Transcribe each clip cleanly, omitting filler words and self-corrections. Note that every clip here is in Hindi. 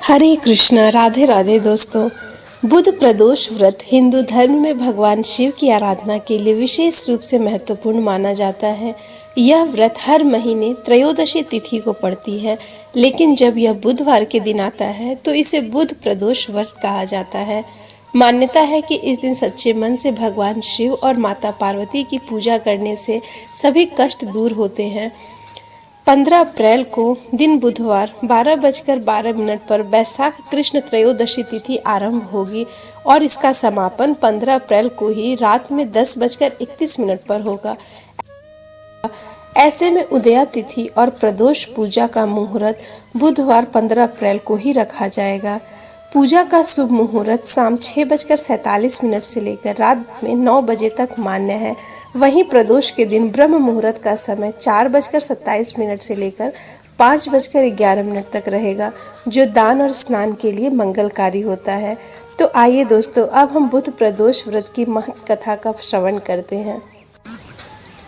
हरे कृष्णा। राधे राधे दोस्तों। बुध प्रदोष व्रत हिंदू धर्म में भगवान शिव की आराधना के लिए विशेष रूप से महत्वपूर्ण माना जाता है। यह व्रत हर महीने त्रयोदशी तिथि को पड़ती है, लेकिन जब यह बुधवार के दिन आता है तो इसे बुध प्रदोष व्रत कहा जाता है। मान्यता है कि इस दिन सच्चे मन से भगवान शिव और माता पार्वती की पूजा करने से सभी कष्ट दूर होते हैं। 15 अप्रैल को दिन बुधवार 12:12 पर बैसाख कृष्ण त्रयोदशी तिथि आरंभ होगी और इसका समापन 15 अप्रैल को ही रात में 10:31 पर होगा। ऐसे में उदया तिथि और प्रदोष पूजा का मुहूर्त बुधवार 15 अप्रैल को ही रखा जाएगा। पूजा का शुभ मुहूर्त शाम 6:47 से लेकर रात में 9 बजे तक मान्य है। वहीं प्रदोष के दिन ब्रह्म मुहूर्त का समय 4:27 से लेकर 5:11 तक रहेगा, जो दान और स्नान के लिए मंगलकारी होता है। तो आइए दोस्तों, अब हम बुध प्रदोष व्रत की महत्व कथा का श्रवण करते हैं।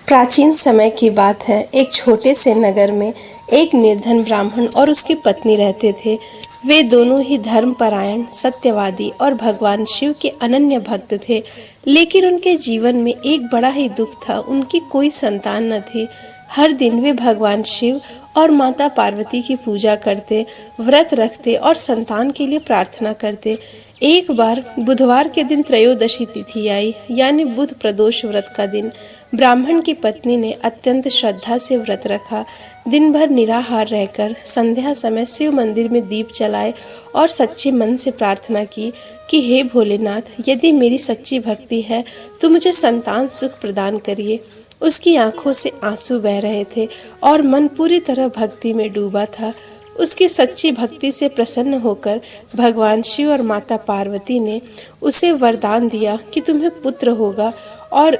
प्राचीन समय की बात है। एक छोटे से नगर में एक निर्धन ब्राह्मण और उसकी पत्नी रहते थे। वे दोनों ही धर्मपरायण, सत्यवादी और भगवान शिव के अनन्य भक्त थे, लेकिन उनके जीवन में एक बड़ा ही दुख था। उनकी कोई संतान न थी। हर दिन वे भगवान शिव और माता पार्वती की पूजा करते, व्रत रखते और संतान के लिए प्रार्थना करते। एक बार बुधवार के दिन त्रयोदशी तिथि आई, यानी बुध प्रदोष व्रत का दिन। ब्राह्मण की पत्नी ने अत्यंत श्रद्धा से व्रत रखा। दिन भर निराहार रहकर संध्या समय शिव मंदिर में दीप जलाए और सच्चे मन से प्रार्थना की कि हे भोलेनाथ, यदि मेरी सच्ची भक्ति है तो मुझे संतान सुख प्रदान करिए। उसकी आंखों से आंसू बह रहे थे और मन पूरी तरह भक्ति में डूबा था। उसकी सच्ची भक्ति से प्रसन्न होकर भगवान शिव और माता पार्वती ने उसे वरदान दिया कि तुम्हें पुत्र होगा, और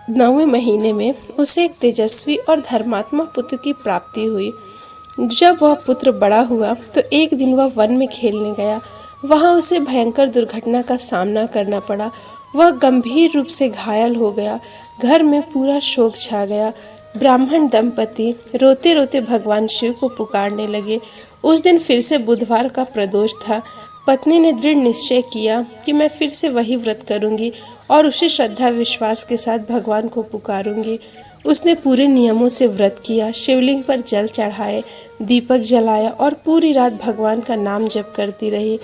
9वें महीने में उसे एक तेजस्वी और धर्मात्मा पुत्र की प्राप्ति हुई। जब वह पुत्र बड़ा हुआ तो एक दिन वह वन में खेलने गया। वहां उसे भयंकर दुर्घटना का सामना करना पड़ा। वह गंभीर रूप से घायल हो गया। घर में पूरा शोक छा गया। ब्राह्मण दंपति रोते रोते भगवान शिव को पुकारने लगे। उस दिन फिर से बुधवार का प्रदोष था। पत्नी ने दृढ़ निश्चय किया कि मैं फिर से वही व्रत करूंगी और उसी श्रद्धा विश्वास के साथ भगवान को पुकारूंगी। उसने पूरे नियमों से व्रत किया, शिवलिंग पर जल चढ़ाए, दीपक जलाया और पूरी रात भगवान का नाम जप करती रही।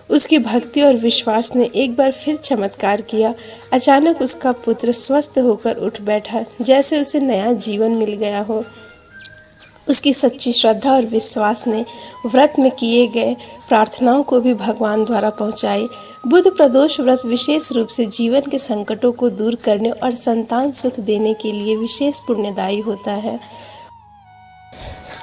उसकी भक्ति और विश्वास ने एक बार फिर चमत्कार किया। अचानक उसका पुत्र स्वस्थ होकर उठ बैठा, जैसे उसे नया जीवन मिल गया हो। उसकी सच्ची श्रद्धा और विश्वास ने व्रत में किए गए प्रार्थनाओं को भी भगवान द्वारा पहुंचाई। बुध प्रदोष व्रत विशेष रूप से जीवन के संकटों को दूर करने और संतान सुख देने के लिए विशेष पुण्यदायी होता है।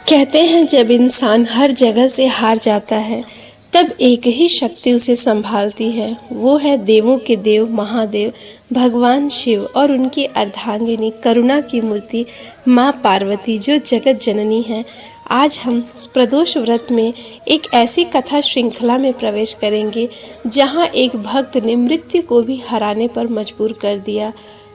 कहते हैं, जब इंसान हर जगह से हार जाता है तब एक ही शक्ति उसे संभालती है। वो है देवों के देव महादेव भगवान शिव और उनकी अर्धांगिनी करुणा की मूर्ति माँ पार्वती, जो जगत जननी है। आज हम प्रदोष व्रत में एक ऐसी कथा श्रृंखला में प्रवेश करेंगे जहाँ एक भक्त ने मृत्यु को भी हराने पर मजबूर कर दिया।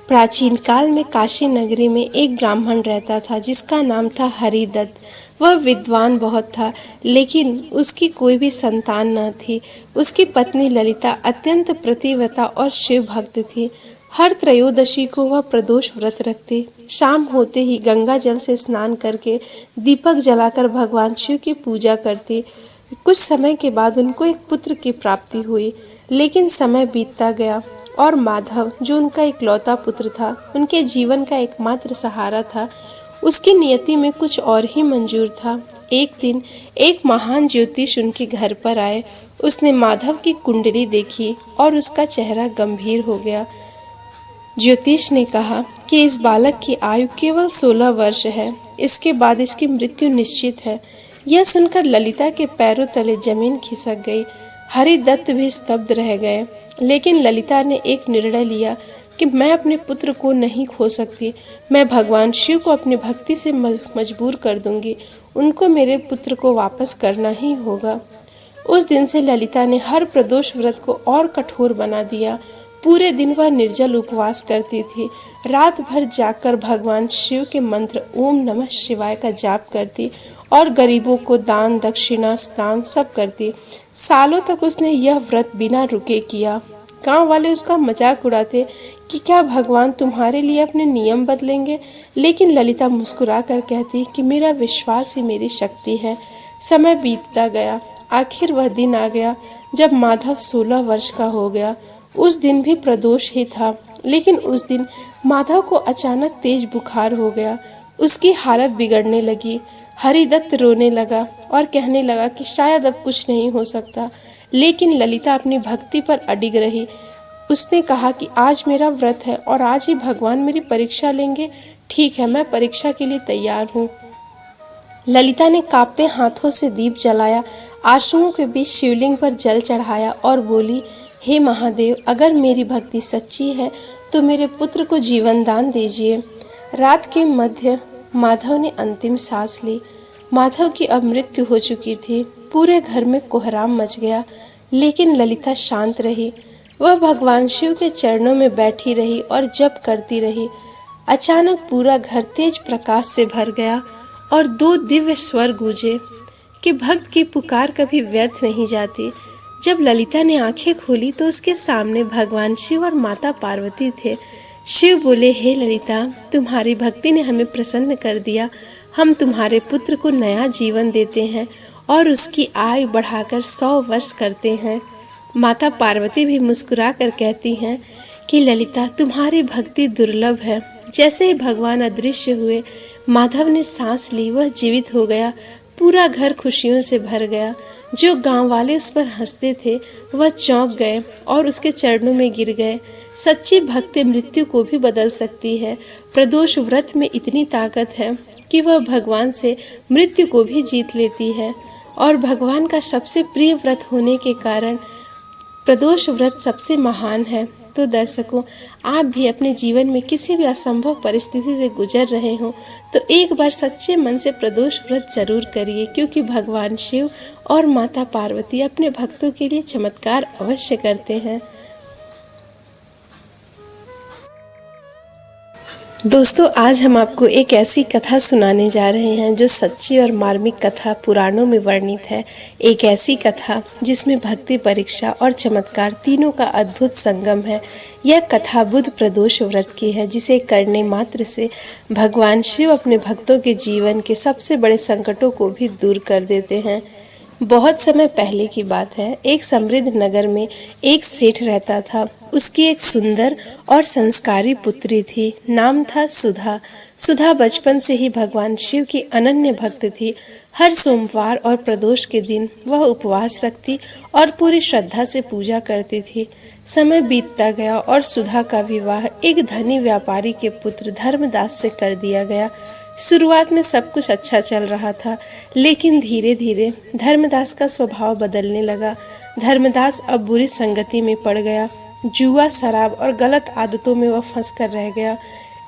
प्राचीन काल में काशी नगरी में एक ब्राह्मण रहता था जिसका नाम था हरिदत्त। वह विद्वान बहुत था, लेकिन उसकी कोई भी संतान न थी। उसकी पत्नी ललिता अत्यंत प्रतिव्रता और शिव भक्त थी। हर त्रयोदशी को वह प्रदोष व्रत रखती। शाम होते ही गंगा जल से स्नान करके दीपक जलाकर भगवान शिव की पूजा करती। कुछ समय के बाद उनको एक पुत्र की प्राप्ति हुई, लेकिन समय बीतता गया और माधव, जो उनका इकलौता पुत्र था, उनके जीवन का एकमात्र सहारा था, उसकी नियति में कुछ और ही मंजूर था। एक दिन एक महान ज्योतिष उनके घर पर आए। उसने माधव की कुंडली देखी और उसका चेहरा गंभीर हो गया। ज्योतिष ने कहा कि इस बालक की आयु केवल 16 वर्ष है, इसके बाद इसकी मृत्यु निश्चित है। यह सुनकर ललिता के पैरों तले जमीन खिसक गई। हरिदत्त भी स्तब्ध रह गए, लेकिन ललिता ने एक निर्णय लिया कि मैं अपने पुत्र को नहीं खो सकती। मैं भगवान शिव को अपनी भक्ति से मजबूर कर दूंगी। उनको मेरे पुत्र को वापस करना ही होगा। उस दिन से ललिता ने हर प्रदोष व्रत को और कठोर बना दिया। पूरे दिन वह निर्जल उपवास करती थी। रात भर जाकर भगवान शिव के मंत्र ओम नमः शिवाय का जाप करती और गरीबों को दान दक्षिणा स्नान सब करती। सालों तक उसने यह व्रत बिना रुके किया। गांव वाले उसका मजाक उड़ाते कि क्या भगवान तुम्हारे लिए अपने नियम बदलेंगे, लेकिन ललिता मुस्कुरा कर कहती कि मेरा विश्वास ही मेरी शक्ति है। समय बीतता गया। आखिर वह दिन आ गया जब माधव 16 वर्ष का हो गया। उस दिन भी प्रदोष ही था, लेकिन उस दिन माधव को अचानक तेज बुखार हो गया। उसकी हालत बिगड़ने लगी। हरिदत्त रोने लगा और कहने लगा कि शायद अब कुछ नहीं हो सकता, लेकिन ललिता अपनी भक्ति पर अडिग रही। उसने कहा कि आज मेरा व्रत है और आज ही भगवान मेरी परीक्षा लेंगे। ठीक है, मैं परीक्षा के लिए तैयार हूँ। ललिता ने कांपते हाथों से दीप जलाया, आंसुओं के बीच शिवलिंग पर जल चढ़ाया और बोली, हे महादेव, अगर मेरी भक्ति सच्ची है तो मेरे पुत्र को जीवन दान दीजिए। रात के मध्य माधव ने अंतिम सांस ली। माधव की अब मृत्यु हो चुकी थी। पूरे घर में कोहराम मच गया, लेकिन ललिता शांत रही। वह भगवान शिव के चरणों में बैठी रही और जप करती रही। अचानक पूरा घर तेज प्रकाश से भर गया और 2 दिव्य स्वर गूंजे कि भक्त की पुकार कभी व्यर्थ नहीं जाती। जब ललिता ने आंखें खोली तो उसके सामने भगवान शिव और माता पार्वती थे। शिव बोले, हे ललिता, तुम्हारी भक्ति ने हमें प्रसन्न कर दिया। हम तुम्हारे पुत्र को नया जीवन देते हैं और उसकी आयु बढ़ाकर 100 वर्ष करते हैं। माता पार्वती भी मुस्कुरा कर कहती हैं कि ललिता, तुम्हारी भक्ति दुर्लभ है। जैसे ही भगवान अदृश्य हुए, माधव ने सांस ली, वह जीवित हो गया। पूरा घर खुशियों से भर गया। जो गांव वाले उस पर हंसते थे वह चौंक गए और उसके चरणों में गिर गए। सच्ची भक्ति मृत्यु को भी बदल सकती है। प्रदोष व्रत में इतनी ताकत है कि वह भगवान से मृत्यु को भी जीत लेती है और भगवान का सबसे प्रिय व्रत होने के कारण प्रदोष व्रत सबसे महान है। तो दर्शकों, आप भी अपने जीवन में किसी भी असंभव परिस्थिति से गुजर रहे हो तो एक बार सच्चे मन से प्रदोष व्रत जरूर करिए, क्योंकि भगवान शिव और माता पार्वती अपने भक्तों के लिए चमत्कार अवश्य करते हैं। दोस्तों, आज हम आपको एक ऐसी कथा सुनाने जा रहे हैं जो सच्ची और मार्मिक कथा पुराणों में वर्णित है। एक ऐसी कथा जिसमें भक्ति, परीक्षा और चमत्कार तीनों का अद्भुत संगम है। यह कथा बुध प्रदोष व्रत की है, जिसे करने मात्र से भगवान शिव अपने भक्तों के जीवन के सबसे बड़े संकटों को भी दूर कर देते हैं। बहुत समय पहले की बात है। एक समृद्ध नगर में एक सेठ रहता था। उसकी एक सुंदर और संस्कारी पुत्री थी। नाम था सुधा। सुधा बचपन से ही भगवान शिव की अनन्य भक्त थी। हर सोमवार और प्रदोष के दिन वह उपवास रखती और पूरी श्रद्धा से पूजा करती थी। समय बीतता गया और सुधा का विवाह एक धनी व्यापारी के पुत्र धर्मदास से कर दिया गया। शुरुआत में सब कुछ अच्छा चल रहा था, लेकिन धीरे धीरे धर्मदास का स्वभाव बदलने लगा। धर्मदास अब बुरी संगति में पड़ गया। जुआ, शराब और गलत आदतों में वह फंस कर रह गया।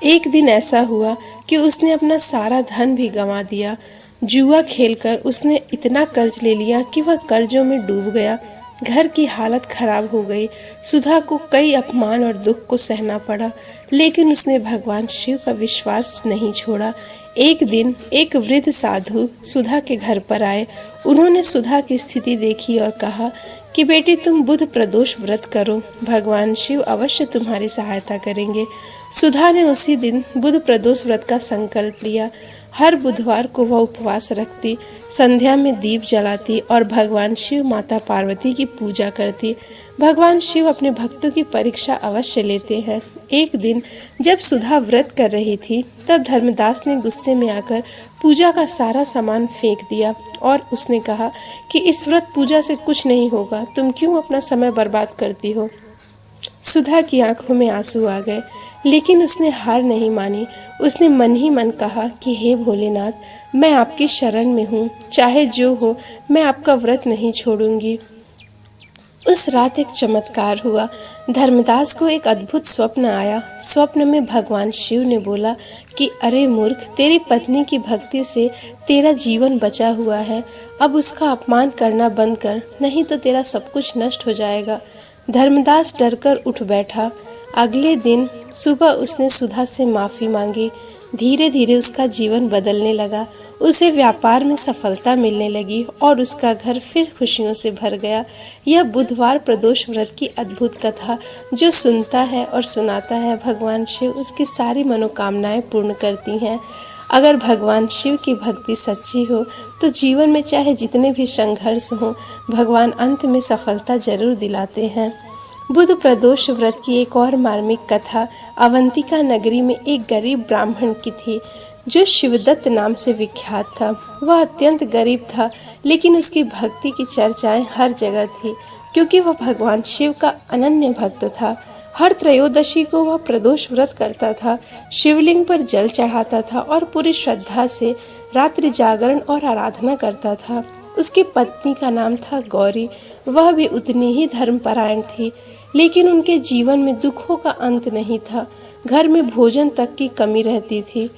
एक दिन ऐसा हुआ कि उसने अपना सारा धन भी गंवा दिया। जुआ खेलकर उसने इतना कर्ज ले लिया कि वह कर्जों में डूब गया। घर की हालत खराब हो गई। सुधा को कई अपमान और दुख को सहना पड़ा, लेकिन उसने भगवान शिव का विश्वास नहीं छोड़ा। एक दिन एक वृद्ध साधु सुधा के घर पर आए। उन्होंने सुधा की स्थिति देखी और कहा कि बेटी, तुम बुध प्रदोष व्रत करो, भगवान शिव अवश्य तुम्हारी सहायता करेंगे। सुधा ने उसी दिन बुध प्रदोष व्रत का संकल्प लिया। हर बुधवार को वह उपवास रखती, संध्या में दीप जलाती और भगवान शिव, माता पार्वती की पूजा करती। भगवान शिव अपने भक्तों की परीक्षा अवश्य लेते हैं। एक दिन जब सुधा व्रत कर रही थी, तब धर्मदास ने गुस्से में आकर पूजा का सारा सामान फेंक दिया और उसने कहा कि इस व्रत पूजा से कुछ नहीं होगा, तुम क्यों अपना समय बर्बाद करती हो। सुधा की आंखों में आंसू आ गए, लेकिन उसने हार नहीं मानी। उसने मन ही मन कहा कि हे भोलेनाथ, मैं आपकी शरण में हूँ, चाहे जो हो मैं आपका व्रत नहीं छोड़ूंगी। उस रात एक चमत्कार हुआ। धर्मदास को एक अद्भुत स्वप्न आया। स्वप्न में भगवान शिव ने बोला कि अरे मूर्ख, तेरी पत्नी की भक्ति से तेरा जीवन बचा हुआ है। अब उसका अपमान करना बंद कर, नहीं तो तेरा सब कुछ नष्ट हो जाएगा। धर्मदास डरकर उठ बैठा। अगले दिन सुबह उसने सुधा से माफ़ी मांगी। धीरे धीरे उसका जीवन बदलने लगा। उसे व्यापार में सफलता मिलने लगी और उसका घर फिर खुशियों से भर गया। यह बुधवार प्रदोष व्रत की अद्भुत कथा, जो सुनता है और सुनाता है, भगवान शिव उसकी सारी मनोकामनाएं पूर्ण करती हैं। अगर भगवान शिव की भक्ति सच्ची हो तो जीवन में चाहे जितने भी संघर्ष हों, भगवान अंत में सफलता जरूर दिलाते हैं। बुध प्रदोष व्रत की एक और मार्मिक कथा अवंतिका नगरी में एक गरीब ब्राह्मण की थी, जो शिवदत्त नाम से विख्यात था। वह अत्यंत गरीब था, लेकिन उसकी भक्ति की चर्चाएं हर जगह थी, क्योंकि वह भगवान शिव का अनन्य भक्त था। हर त्रयोदशी को वह प्रदोष व्रत करता था, शिवलिंग पर जल चढ़ाता था और पूरी श्रद्धा से रात्रि जागरण और आराधना करता था। उसकी पत्नी का नाम था गौरी। वह भी उतनी ही धर्मपरायण थी, लेकिन उनके जीवन में दुखों का अंत नहीं था। घर में भोजन तक की कमी रहती थी।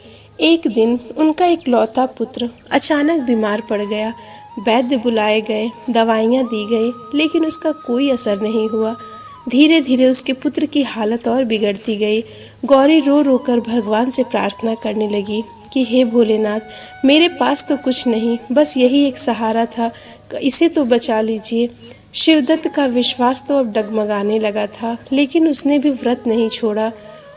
एक दिन उनका इकलौता पुत्र अचानक बीमार पड़ गया। वैद्य बुलाए गए, दवाइयाँ दी गई, लेकिन उसका कोई असर नहीं हुआ। धीरे धीरे उसके पुत्र की हालत और बिगड़ती गई। गौरी रो रो कर भगवान से प्रार्थना करने लगी कि हे भोलेनाथ, मेरे पास तो कुछ नहीं, बस यही एक सहारा था, इसे तो बचा लीजिए। शिवदत्त का विश्वास तो अब डगमगाने लगा था, लेकिन उसने भी व्रत नहीं छोड़ा।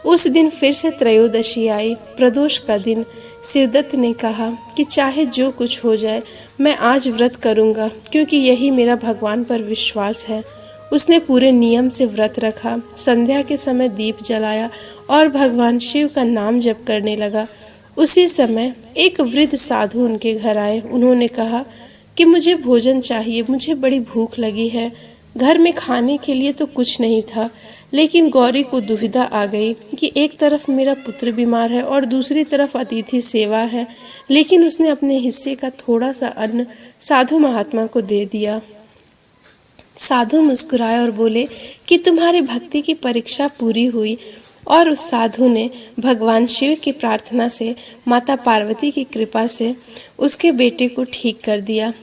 उस दिन फिर से त्रयोदशी आई, प्रदोष का दिन। शिवदत्त ने कहा कि चाहे जो कुछ हो जाए, मैं आज व्रत करूंगा, क्योंकि यही मेरा भगवान पर विश्वास है। उसने पूरे नियम से व्रत रखा, संध्या के समय दीप जलाया और भगवान शिव का नाम जप करने लगा। उसी समय एक वृद्ध साधु उनके घर आए। उन्होंने कहा कि मुझे भोजन चाहिए, मुझे बड़ी भूख लगी है। घर में खाने के लिए तो कुछ नहीं था, लेकिन गौरी को दुविधा आ गई कि एक तरफ मेरा पुत्र बीमार है और दूसरी तरफ अतिथि सेवा है। लेकिन उसने अपने हिस्से का थोड़ा सा अन्न साधु महात्मा को दे दिया। साधु मुस्कुराए और बोले कि तुम्हारी भक्ति की परीक्षा पूरी हुई। और उस साधु ने भगवान शिव की प्रार्थना से, माता पार्वती की कृपा से उसके बेटे को ठीक कर दिया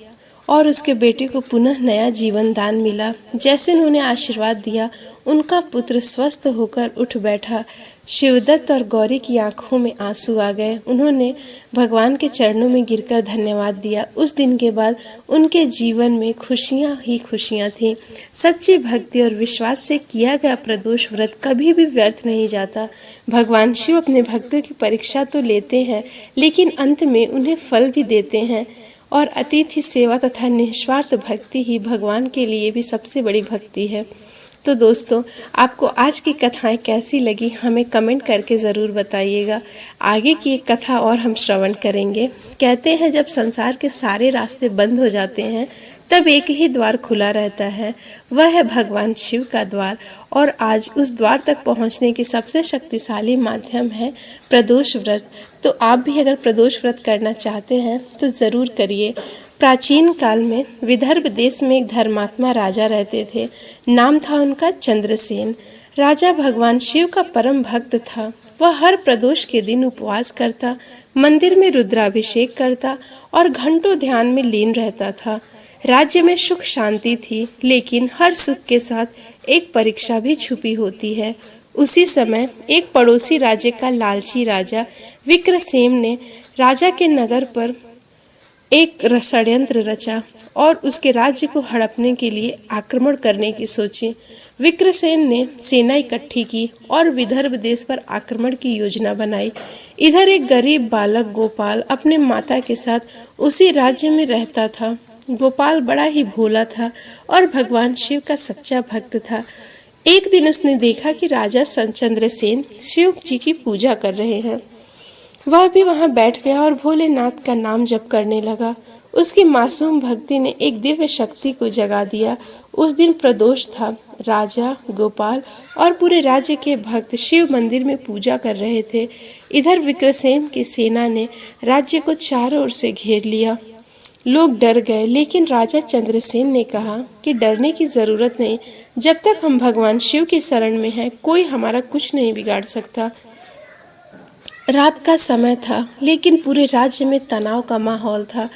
और उसके बेटे को पुनः नया जीवन दान मिला। जैसे उन्होंने आशीर्वाद दिया, उनका पुत्र स्वस्थ होकर उठ बैठा। शिवदत्त और गौरी की आंखों में आंसू आ गए। उन्होंने भगवान के चरणों में गिरकर धन्यवाद दिया। उस दिन के बाद उनके जीवन में खुशियां ही खुशियां थीं। सच्ची भक्ति और विश्वास से किया गया प्रदोष व्रत कभी भी व्यर्थ नहीं जाता। भगवान शिव अपने भक्तों की परीक्षा तो लेते हैं, लेकिन अंत में उन्हें फल भी देते हैं। और अतिथि सेवा तथा निस्वार्थ भक्ति ही भगवान के लिए भी सबसे बड़ी भक्ति है। तो दोस्तों, आपको आज की कथाएं कैसी लगी, हमें कमेंट करके ज़रूर बताइएगा। आगे की एक कथा और हम श्रवण करेंगे। कहते हैं, जब संसार के सारे रास्ते बंद हो जाते हैं, तब एक ही द्वार खुला रहता है, वह है भगवान शिव का द्वार। और आज उस द्वार तक पहुंचने की सबसे शक्तिशाली माध्यम है प्रदोष व्रत। तो आप भी अगर प्रदोष व्रत करना चाहते हैं तो ज़रूर करिए। प्राचीन काल में विदर्भ देश में एक धर्मात्मा राजा रहते थे। नाम था उनका चंद्रसेन। राजा भगवान शिव का परम भक्त था। वह हर प्रदोष के दिन उपवास करता, मंदिर में रुद्राभिषेक करता और घंटों ध्यान में लीन रहता था। राज्य में सुख शांति थी, लेकिन हर सुख के साथ एक परीक्षा भी छुपी होती है। उसी समय एक पड़ोसी राज्य का लालची राजा विक्रसेन ने राजा के नगर पर एक षड्यंत्र रचा और उसके राज्य को हड़पने के लिए आक्रमण करने की सोची। विक्रसेन ने सेना इकट्ठी की और विदर्भ देश पर आक्रमण की योजना बनाई। इधर एक गरीब बालक गोपाल अपने माता के साथ उसी राज्य में रहता था। गोपाल बड़ा ही भोला था और भगवान शिव का सच्चा भक्त था। एक दिन उसने देखा कि राजा चंद्रसेन शिव जी की पूजा कर रहे हैं। वह भी वहां बैठ गया और भोलेनाथ का नाम जप करने लगा। उसकी मासूम भक्ति ने एक दिव्य शक्ति को जगा दिया। उस दिन प्रदोष था। राजा, गोपाल और पूरे राज्य के भक्त शिव मंदिर में पूजा कर रहे थे। इधर विक्रसेन की सेना ने राज्य को चारों ओर से घेर लिया। लोग डर गए, लेकिन राजा चंद्रसेन ने कहा कि डरने की जरूरत नहीं। जब तक हम भगवान शिव की शरण में हैं, कोई हमारा कुछ नहीं बिगाड़ सकता। रात का समय था, लेकिन पूरे राज्य में तनाव का माहौल था।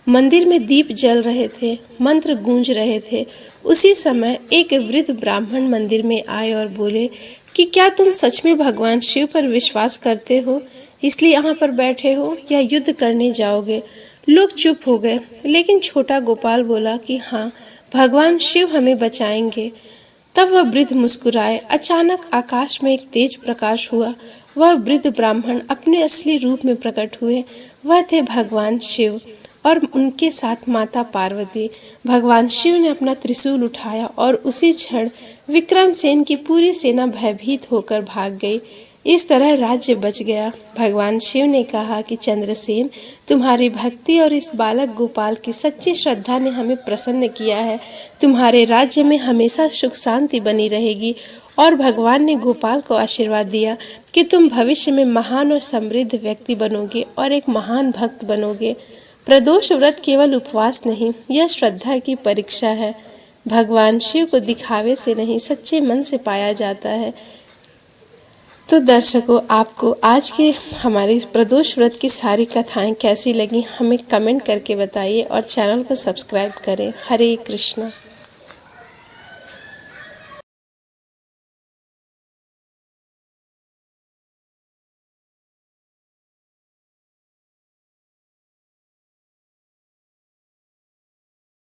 मंदिर में दीप जल रहे थे, मंत्र गूंज रहे थे। उसी समय एक वृद्ध ब्राह्मण मंदिर में आए और बोले कि क्या तुम सच में भगवान शिव पर विश्वास करते हो, इसलिए यहाँ पर बैठे हो या युद्ध करने जाओगे? लोग चुप हो गए, लेकिन छोटा गोपाल बोला कि हाँ, भगवान शिव हमें बचाएंगे। तब वह वृद्ध मुस्कुराए। अचानक आकाश में एक तेज प्रकाश हुआ। वह वृद्ध ब्राह्मण अपने असली रूप में प्रकट हुए। वह थे भगवान शिव और उनके साथ माता पार्वती। भगवान शिव ने अपना त्रिशूल उठाया और उसी क्षण विक्रमसेन की पूरी सेना भयभीत होकर भाग गई। इस तरह राज्य बच गया। भगवान शिव ने कहा कि चंद्रसेन, तुम्हारी भक्ति और इस बालक गोपाल की सच्ची श्रद्धा ने हमें प्रसन्न किया है। तुम्हारे राज्य में हमेशा सुख शांति बनी रहेगी। और भगवान ने गोपाल को आशीर्वाद दिया कि तुम भविष्य में महान और समृद्ध व्यक्ति बनोगे और एक महान भक्त बनोगे। प्रदोष व्रत केवल उपवास नहीं, यह श्रद्धा की परीक्षा है। भगवान शिव को दिखावे से नहीं, सच्चे मन से पाया जाता है। तो दर्शकों, आपको आज के हमारे इस प्रदोष व्रत की सारी कथाएं कैसी लगी, हमें कमेंट करके बताइए और चैनल को सब्सक्राइब करें। हरे कृष्णा।